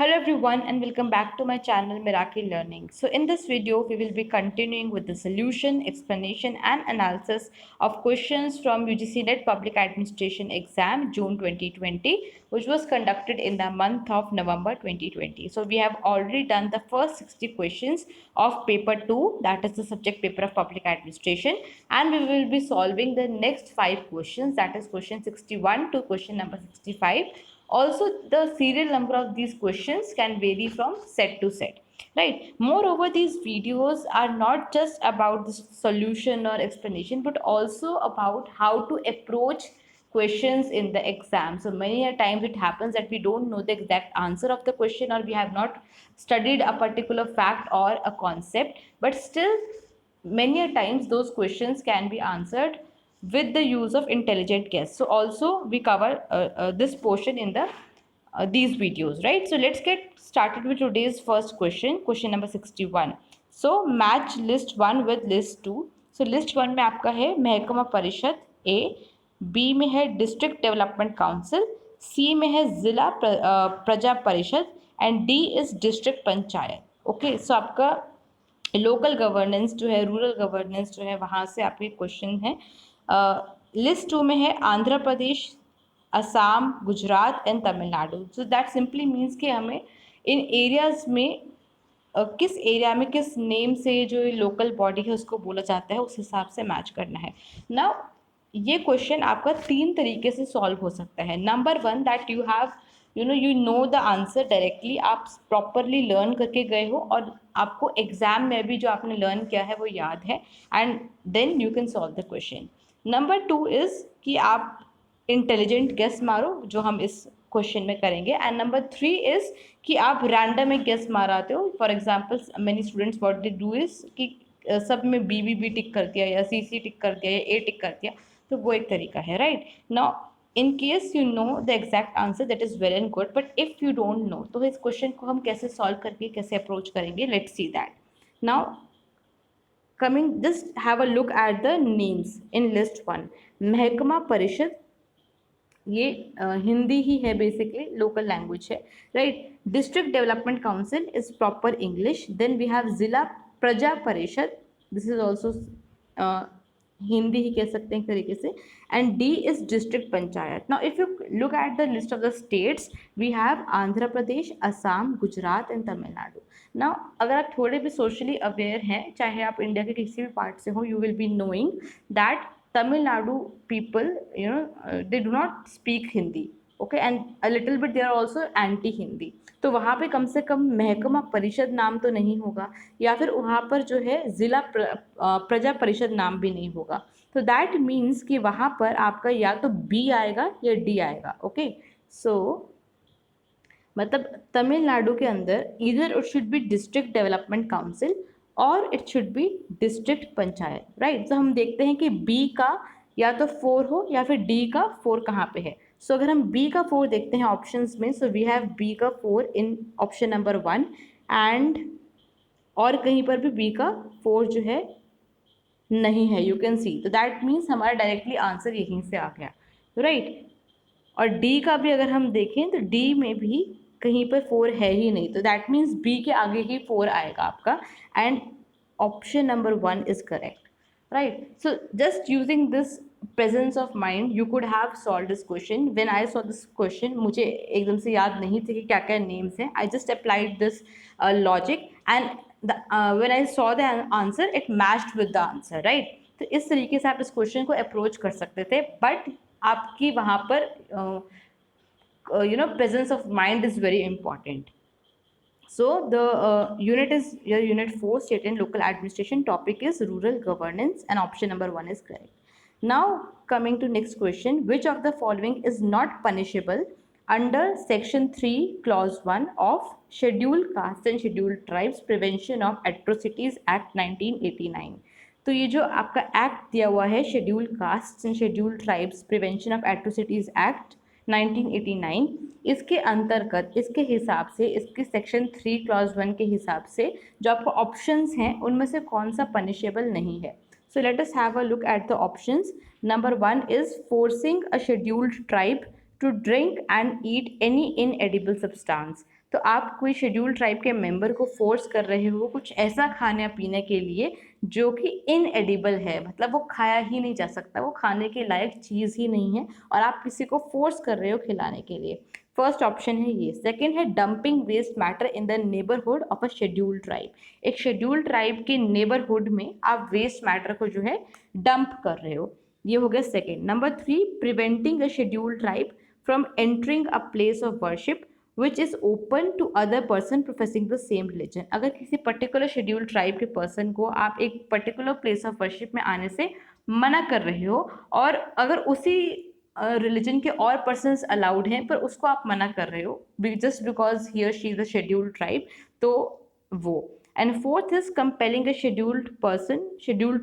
Hello everyone and welcome back to my channel Miracle Learning. So in this video we will be continuing with the solution, explanation and analysis of questions from UGC NET Public Administration exam June 2020 which was conducted in the month of November 2020. So we have already done the first 60 questions of paper 2, that is the subject paper of public administration, and we will be solving the next 5 questions, that is question 61 to question number 65. Also, the serial number of these questions can vary from set to set, right? Moreover, these videos are not just about the solution or explanation, but also about how to approach questions in the exam. So many a times it happens that we don't know the exact answer of the question, or we have not studied a particular fact or a concept, but still many a times those questions can be answered with the use of intelligent guess. So also we cover this portion in the these videos, right? So let's get started with today's first question, question number 61. So match list 1 with list 2. So list 1 में आपका है महकमा परिषद ए, B में है district development council, सी में है Zilla Praja Parishad and D is district panchayat. Okay, so आपका लोकल गवर्नेंस जो है, रूरल गवर्नेंस जो है, वहाँ से आपके क्वेश्चन है. लिस्ट 2 में है Andhra Pradesh, Assam, Gujarat and Tamil Nadu. So that simply means कि हमें इन एरियाज़ में किस एरिया में किस नेम से जो लोकल बॉडी है उसको बोला जाता है, उस हिसाब से मैच करना है. नाउ ये क्वेश्चन आपका 3 तरीके से सॉल्व हो सकता है. Number 1, that you know the answer directly, आप प्रॉपरली लर्न करके गए हो और आपको एग्जाम में भी जो आपने लर्न किया है वो याद है, and then you can solve the question. Number 2 is कि आप इंटेलिजेंट गेस मारो, जो हम इस क्वेश्चन में करेंगे. एंड नंबर 3 इज़ कि आप रैंडम एक गेस माराते हो. For example many students what they do is कि सब में बी टिक कर दिया या सी टिक कर दिया या ए टिक कर दिया, तो वो एक तरीका है, right? Now in case you know the exact answer, that is well and good, but if you don't know तो इस क्वेश्चन को हम कैसे सॉल्व करके कैसे अप्रोच करेंगे, let's see that. Now coming, just have a look at the names in list 1. महकमा परिषद, ये हिंदी ही है, बेसिकली लोकल लैंग्वेज है, right? District development council is proper English. Then we have Zila Praja Parishad, this is also Hindi ही कह सकते हैं एक तरीके से. And D is district panchayat. Now if you look at the list of the states, we have Andhra Pradesh, Assam, Gujarat and Tamil Nadu. Now अगर आप थोड़े भी सोशली अवेयर हैं, चाहे आप इंडिया के किसी भी पार्ट से हो, you will be knowing that Tamil Nadu people, they do not speak Hindi, okay, and a little bit they are also anti Hindi. तो वहाँ पे कम से कम महकमा परिषद नाम तो नहीं होगा, या फिर वहाँ पर जो है जिला प्रजा परिषद नाम भी नहीं होगा. तो दैट मीन्स कि वहाँ पर आपका या तो बी आएगा या डी आएगा. ओके, सो मतलब तमिलनाडु के अंदर इधर it should be district development council और it should be district panchayat, right? तो हम देखते हैं कि बी का या तो 4 हो या फिर डी का 4 कहाँ पे है. सो अगर हम बी का 4 देखते हैं ऑप्शंस में, सो वी हैव बी का 4 इन ऑप्शन नंबर 1, एंड और कहीं पर भी बी का 4 जो है नहीं है, यू कैन सी. तो दैट मीन्स हमारा डायरेक्टली आंसर यहीं से आ गया, राइट? और डी का भी अगर हम देखें तो डी में भी कहीं पर 4 है ही नहीं, तो दैट मीन्स बी के आगे ही 4 आएगा आपका, and option number 1 is correct, right? So just using this presence of mind you could have solve this question. When I saw this question, मुझे एकदम से याद नहीं थे कि क्या क्या नेम्स हैं. I just applied this logic and when I saw the answer it matched with the answer, right? तो इस तरीके से आप इस क्वेश्चन को अप्रोच कर सकते थे, बट आपकी वहाँ पर presence of mind is very important. So the unit is your unit 4, state and local administration. Topic is rural governance and option number 1 is correct. Now coming to next question, which of the following is not punishable under section 3 clause 1 of scheduled castes and scheduled tribes prevention of atrocities act 1989. तो ये जो आपका act दिया हुआ है, scheduled caste and scheduled tribes prevention of atrocities act 1989, इसके अंतर्गत, इसके हिसाब से, इसके सेक्शन 3 क्लॉज 1 के हिसाब से जो आपको ऑप्शंस हैं उनमें से कौन सा पनिशेबल नहीं है. So let us have a look at the options. Number 1 is forcing a scheduled tribe to drink and eat any inedible substance. तो आप कोई शेड्यूल ट्राइब के मेंबर को फोर्स कर रहे हो कुछ ऐसा खाने पीने के लिए जो कि इनएडिबल है, मतलब वो खाया ही नहीं जा सकता, वो खाने के लायक चीज़ ही नहीं है और आप किसी को फोर्स कर रहे हो खिलाने के लिए। फर्स्ट ऑप्शन है ये। सेकंड है dumping waste matter in the neighbourhood of a schedule tribe. एक शेड्यूल ट्राइब के नेबरहुड में आप वेस्ट मैटर को जो है डंप कर रहे हो, ये हो गया second. Number 3, preventing a schedule tribe from entering a place of worship which is open to other person professing the same religion. अगर किसी पर्टिकुलर शेड्यूल ट्राइब के पर्सन को आप एक पर्टिकुलर प्लेस ऑफ वर्शिप में आने से मना कर रहे हो और अगर उसी रिलीजन के और पर्सन्स अलाउड हैं पर उसको आप मना कर रहे हो जस्ट बिकॉज ही और she is a scheduled tribe, तो वो। And fourth is compelling a scheduled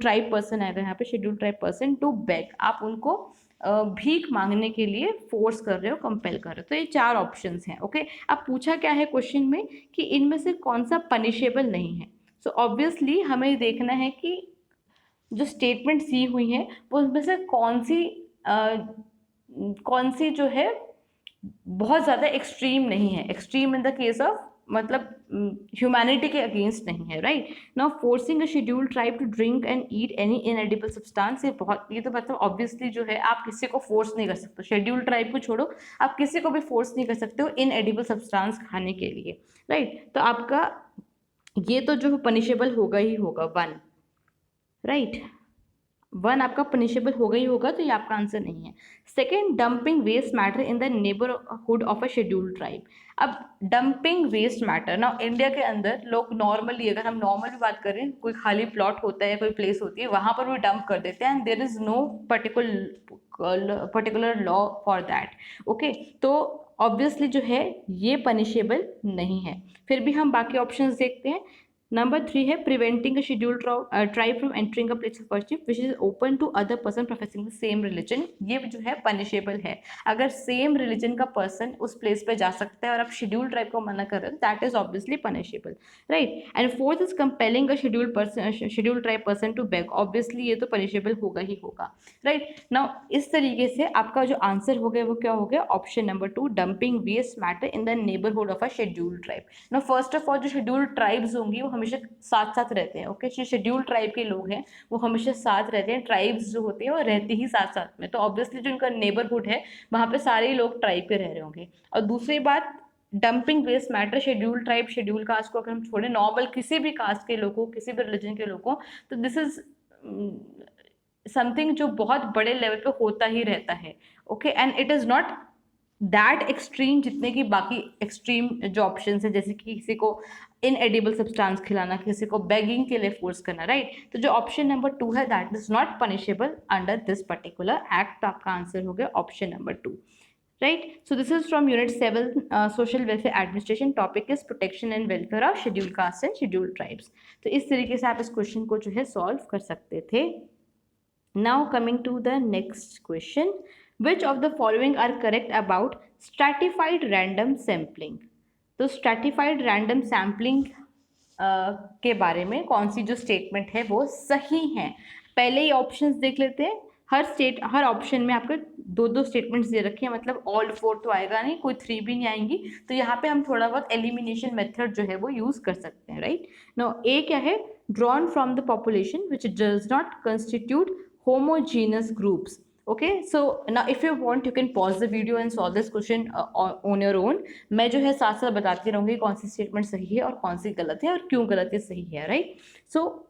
tribe person आएगा यहाँ पे, scheduled tribe person to beg. आप उनको भीख मांगने के लिए फोर्स कर रहे हो, कंपेल कर रहे हो। तो ये 4 ऑप्शंस हैं। ओके, अब पूछा क्या है क्वेश्चन में कि इनमें से कौन सा पनिशेबल नहीं है। सो ऑब्वियसली हमें देखना है कि जो स्टेटमेंट दी हुई हैं वो उनमें से कौन सी जो है बहुत ज़्यादा एक्सट्रीम नहीं है। Extreme in the case of मतलब ह्यूमैनिटी के अगेंस्ट नहीं है, right. Now forcing a schedule tribe to drink and eat any inedible substance, ये तो मतलब ऑब्वियसली जो है आप किसी को फोर्स नहीं कर सकते। शेड्यूल ट्राइब को छोड़ो, आप किसी को भी फोर्स नहीं कर सकते हो इनएडिबल सब्सटेंस खाने के लिए, राइट। तो आपका ये तो जो पनिशेबल होगा ही होगा, 1, राइट। 1 आपका पनिशेबल होगा ही होगा, तो ये आपका आंसर नहीं है। Second, dumping waste matter in the neighbourhood of a scheduled tribe. अब डंपिंग वेस्ट मैटर ना, इंडिया के अंदर लोग नॉर्मली, अगर हम नॉर्मली बात करें, कोई खाली प्लॉट होता है, कोई प्लेस होती है, वहाँ पर भी डंप कर देते हैं and there is no particular law for that. Okay, तो ऑब्वियसली जो है ये पनिशेबल नहीं है। फिर भी हम बाकी ऑप्शंस देखते हैं। नंबर 3 है preventing a schedule tribe from entering a place of worship which is open to other person professing the same religion. ये जो है पनिशेबल है। अगर सेम रिलीजन का पर्सन उस प्लेस पे जा सकता है और आप शेड्यूल ट्राइब को मना कर रहे हो, that is obviously punishable, right. And fourth is compelling a schedule tribe person to beg. Obviously ये तो पनिशेबल होगा ही होगा, राइट। नाउ इस तरीके से आपका जो आंसर हो गया वो क्या हो गया, option number 2, dumping waste matter in the neighbourhood of a schedule tribe. Now first of all जो शेड्यूल ट्राइब्स होंगी वो हमेशा साथ साथ रहते हैं। ओके, जो शेड्यूल ट्राइब के लोग हैं वो हमेशा साथ रहते हैं। ट्राइब्स जो होते हैं वो रहते ही साथ साथ में, तो ऑब्वियसली जो इनका नेबरहुड है वहाँ पे सारे लोग ट्राइब के रह रहे होंगे। और दूसरी बात, dumping waste matter schedule tribe schedule caste को अगर हम छोड़े, नॉर्मल किसी भी कास्ट के लोगों, किसी भी रिलीजन के लोगों, तो दिस इज समथिंग जो बहुत बड़े लेवल पे होता ही रहता है। Okay, and it is not that extreme जितने की बाकी एक्सट्रीम जो ऑप्शन है, जैसे कि किसी को इनएडिबल सब्सटेंस खिलाना, किसी को बेगिंग के लिए फोर्स करना, राइट। तो जो ऑप्शन नंबर 2 है that is not punishable under this particular act. तो आपका आंसर हो गया option number 2, right? So this is from unit 7 social welfare administration, topic is protection and welfare of scheduled castes and scheduled tribes। तो इस तरीके से आप इस क्वेश्चन को जो है सॉल्व कर सकते थे। Now coming to the next question, which of the following are correct about stratified random sampling? तो stratified random sampling के बारे में कौन सी जो स्टेटमेंट है वो सही है। पहले ही ऑप्शंस देख लेते हैं। हर ऑप्शन में आपको 2 स्टेटमेंट्स दे रखे हैं, मतलब ऑल 4 तो आएगा नहीं, कोई 3 भी नहीं आएंगी। तो यहाँ पे हम थोड़ा बहुत एलिमिनेशन मेथड जो है वो यूज़ कर सकते हैं, राइट। नो, ए क्या है, drawn from the population which does not constitute homogeneous groups। Okay, so now if you want you can pause the video and solve this question on your own। मैं जो है साथ साथ बताती रहूँगी कौन सी स्टेटमेंट सही है और कौन सी गलत है और क्यों गलत है सही है, राइट। सो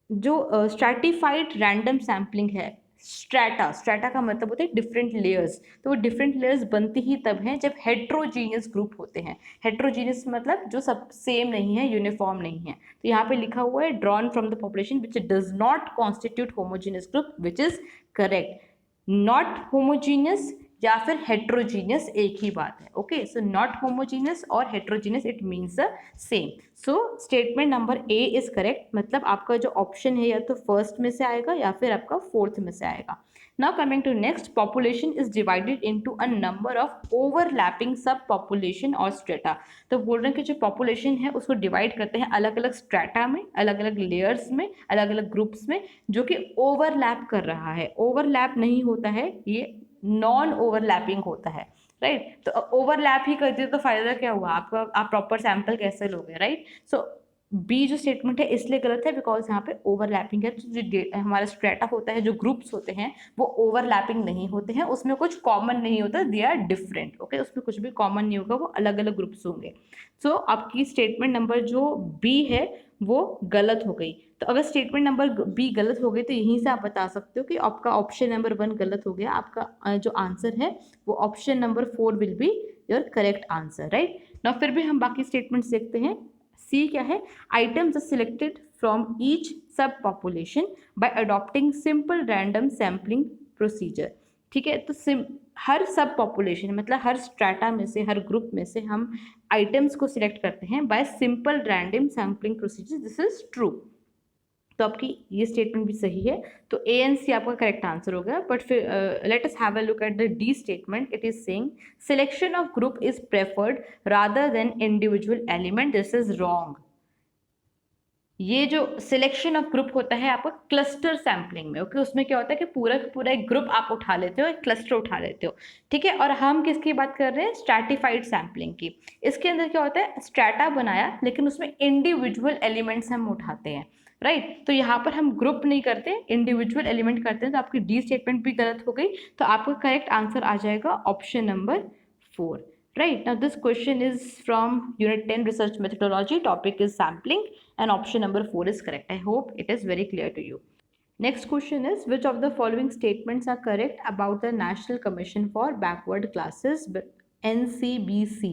जो स्ट्रैटिफाइड रैंडम सैम्पलिंग है, स्ट्रैटा का मतलब होता है डिफरेंट लेयर्स। तो वो डिफरेंट लेयर्स बनती ही तब हैं जब हेट्रोजीनियस ग्रुप होते हैं। हेट्रोजीनियस मतलब जो सब सेम नहीं है, यूनिफॉर्म नहीं है। तो यहाँ पे लिखा हुआ है drawn from the population which does not constitute homogeneous group, which is correct. Not homogeneous या फिर हेट्रोजीनियस एक ही बात है। ओके, सो नॉट होमोजीनियस और heterogeneous it means the same. So statement number A is correct, मतलब आपका जो option है या तो फर्स्ट में से आएगा या फिर आपका फोर्थ में से आएगा। Now coming to next, population is divided into a number of overlapping sub population और स्ट्रेटा। तो बोल रहे हैं कि जो पॉपुलेशन है उसको डिवाइड करते हैं अलग अलग स्ट्रेटा में, अलग अलग लेयर्स में, अलग अलग ग्रुप्स में, जो कि ओवरलैप कर रहा है। ओवरलैप नहीं होता है, ये नॉन ओवरलैपिंग होता है, राइट। तो ओवरलैप ही कर दिए तो फायदा क्या हुआ आपका, आप प्रॉपर सैंपल कैसे लोगे, राइट। सो बी जो स्टेटमेंट है इसलिए गलत है बिकॉज यहाँ पे ओवरलैपिंग है। तो जो हमारा स्ट्रेटा होता है, जो ग्रुप्स होते हैं वो ओवरलैपिंग नहीं होते हैं, उसमें कुछ कॉमन नहीं होता, दे आर डिफरेंट, ओके। उसमें कुछ भी कॉमन नहीं होगा, वो अलग अलग ग्रुप्स होंगे। सो आपकी स्टेटमेंट नंबर जो बी है वो गलत हो गई। तो अगर स्टेटमेंट नंबर बी गलत हो गई तो यहीं से आप बता सकते हो कि आपका ऑप्शन नंबर 1 गलत हो गया। आपका जो आंसर है वो option number 4 will be your correct answer, right. ना फिर भी हम बाकी स्टेटमेंट्स देखते हैं। सी क्या है, items are selected from each sub population by adopting simple random sampling procedure. ठीक है, तो हर सब पॉपुलेशन मतलब हर स्ट्रैटा में से, हर ग्रुप में से हम आइटम्स को सिलेक्ट करते हैं bye simple random sampling procedure, this is true. तो आपकी ये स्टेटमेंट भी सही है। तो ए एंड सी आपका करेक्ट आंसर हो गया। बट फिर late us have a look at the D statement. It is saying selection of group is preferred rather than individual element, this is wrong. ये जो सिलेक्शन ऑफ ग्रुप होता है आपका cluster sampling में, okay. उसमें क्या होता है कि पूरा पूरा एक ग्रुप आप उठा लेते हो, एक क्लस्टर उठा लेते हो, ठीक है। और हम किसकी बात कर रहे हैं, स्ट्रैटिफाइड सैम्पलिंग की। इसके अंदर क्या होता है, स्ट्रैटा बनाया लेकिन उसमें इंडिविजुअल एलिमेंट्स हम उठाते हैं, राइट। तो यहाँ पर हम ग्रुप नहीं करते, इंडिविजुअल एलिमेंट करते हैं। तो आपकी डी स्टेटमेंट भी गलत हो गई। तो आपका करेक्ट आंसर आ जाएगा option number 4, right। Now this question is from unit 10 research methodology, topic is sampling, and option number 4 is correct. I hope it is very clear to you. Next question is, which of the following statements are correct about the National Commission for Backward Classes, NCBC?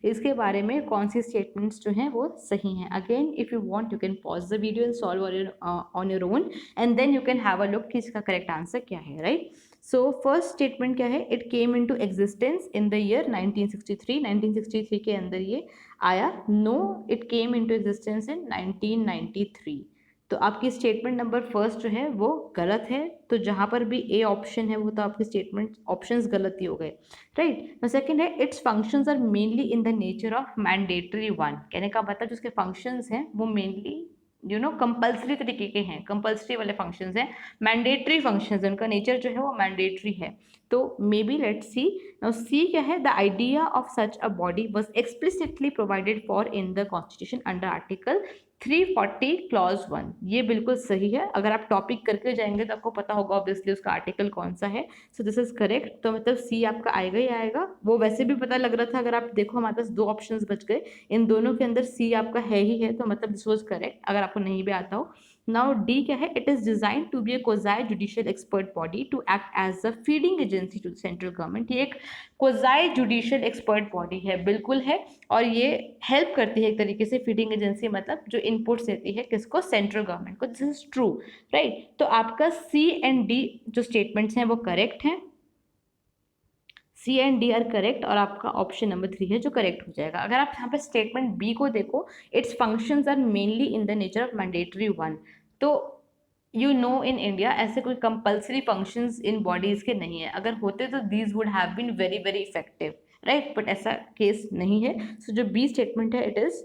इसके बारे में कौन सी statements जो हैं वो सही हैं? Again, if you want, you can pause the video and solve on your own, and then you can have a look कि इसका correct answer क्या है, right? So first statement क्या है, it came into existence in the year 1963। 1963 के अंदर ये आया। No, it came into existence in 1993। तो आपकी स्टेटमेंट नंबर फर्स्ट जो है वो गलत है। तो जहाँ पर भी ए ऑप्शन है वो तो आपके स्टेटमेंट ऑप्शंस गलत ही हो गए, राइट। सेकंड है, its functions are mainly in the nature of mandatory one. कहने का मतलब जो उसके फंक्शंस हैं वो मेनली कंपल्सरी तरीके के हैं, कंपल्सरी वाले फंक्शंस हैं, मैंडेटरी फंक्शंस हैं, उनका नेचर जो है वो मैंडेटरी है। तो may be let see. Now see क्या है, the idea of such a body was explicitly provided for in the constitution under article 340 clause 1। ये बिल्कुल सही है। अगर आप टॉपिक करके जाएंगे तो आपको पता होगा ऑब्वियसली उसका आर्टिकल कौन सा है। So this is correct. तो मतलब सी आपका आएगा ही आएगा। वो वैसे भी पता लग रहा था, अगर आप देखो हमारे पास 2 ऑप्शंस बच गए, इन दोनों के अंदर सी आपका है ही है, तो मतलब दिस वॉज करेक्ट अगर आपको नहीं भी आता हो। नाउ डी क्या है, it is design to be a quasi judicial expert body to act as a feeding agency to central government. ये एक क्वाज़ाई जुडिशियल एक्सपर्ट बॉडी है, बिल्कुल है। और ये हेल्प करती है एक तरीके से, फीडिंग एजेंसी मतलब जो इनपुट्स देती है किसको, सेंट्रल गवर्नमेंट को। This is true, right. तो आपका सी एंड डी जो स्टेटमेंट्स हैं वो करेक्ट हैं। सी एंड डी आर करेक्ट और आपका ऑप्शन नंबर 3 है जो करेक्ट हो जाएगा। अगर आप यहाँ पे स्टेटमेंट बी को देखो, its functions are mainly in the nature of mandatory one. तो इन इंडिया ऐसे कोई कंपल्सरी फंक्शंस इन बॉडीज के नहीं है। अगर होते तो these would have been very very effective, right. But ऐसा केस नहीं है। सो जो बी स्टेटमेंट है it is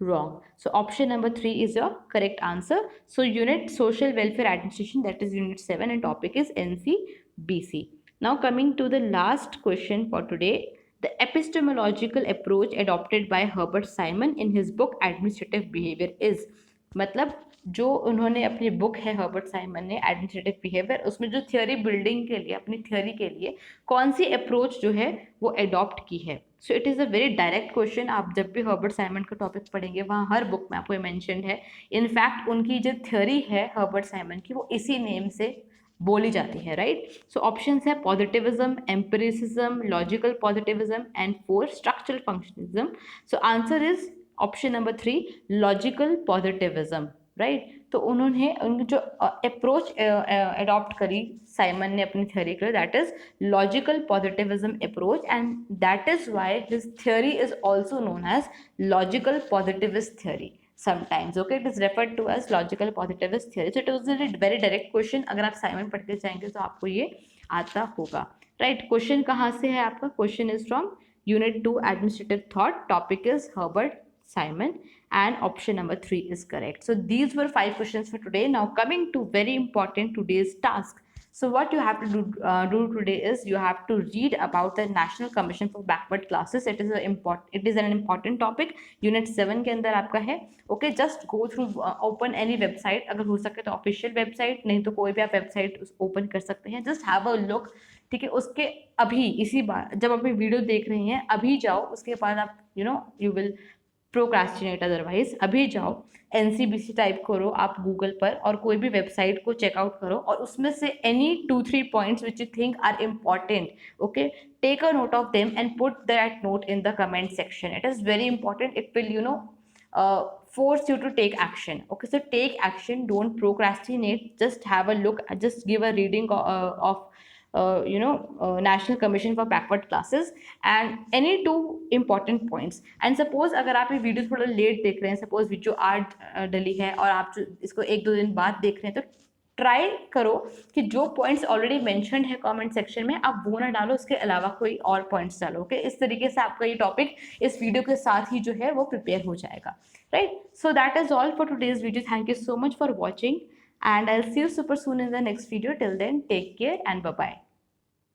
wrong. So option number 3 is your correct answer. So unit social welfare administration, that is unit 7, and topic is NCBC. Now coming to the last question for today, the epistemological approach adopted by Herbert Simon in his book Administrative Behavior is, मतलब जो उन्होंने अपनी book है Herbert Simon ने administrative behaviour, उसमें जो theory building के लिए, अपनी थियोरी के लिए कौन सी अप्रोच जो है वो एडॉप्ट की है। So it is a very direct question. आप जब भी हर्बर्ट साइमन का टॉपिक पढ़ेंगे वहाँ हर बुक में आपको मैंशनड है। इनफैक्ट उनकी जो थियोरी है हर्बर्ट साइमन की वो इसी नेम से बोली जाती है, राइट। सो ऑप्शंस है positivism, empiricism, logical positivism and 4 structural functionalism. So answer is option number 3 logical positivism, right. तो उन्होंने उनकी जो अप्रोच एडॉप्ट करी साइमन ने अपनी थ्योरी के लिए, that is logical positivism approach, and that is why his theory is also known as logical positivist theory sometimes, okay। it is referred to as logical positivist theory. So it was a very direct question। अगर आप Simon पढ़ के जाएंगे तो आपको ये आता होगा, राइट। क्वेश्चन कहाँ से है आपका, question is from unit 2 administrative thought, topic is Herbert Simon, and option number 3 is correct. So these were 5 questions for today. Now coming to very important today's task, So what you have to do today is you have to read about the National Commission for Backward Classes. It is an important topic. Unit 7 के अंदर आपका है. Okay, just go through, open any website. अगर हो सके तो official website, नहीं तो कोई भी आप website open कर सकते हैं. Just have a look. ठीक है, उसके अभी इसी बार जब आप वीडियो देख रही हैं अभी जाओ, उसके बाद आप यू विल प्रोक्रास्टिनेट. अदरवाइज अभी जाओ, NCBC टाइप करो आप गूगल पर और कोई भी वेबसाइट को चेकआउट करो और उसमें से any 2-3 points which you think are important, okay, take a note of them and put that note in the comment section. It is very important. It will force you to take action. Okay, so take action, don't procrastinate, just have a look, just give a reading of National Commission for Backward Classes and any 2 important points. And suppose अगर आप ये video थोड़ा late देख रहे हैं, suppose video आज डली है और आप इसको 1-2 दिन बाद देख रहे हैं, तो ट्राई करो कि जो पॉइंट्स ऑलरेडी मेंशन्ड है कमेंट सेक्शन में आप वो ना डालो, उसके अलावा कोई और पॉइंट्स डालो. ओके, इस तरीके से आपका ये टॉपिक इस वीडियो के साथ ही जो है वो प्रिपेयर हो जाएगा. Right, so that is all for today's video. Thank you so much for watching and I'll see you super soon in the next video. Till then, take care and bye bye.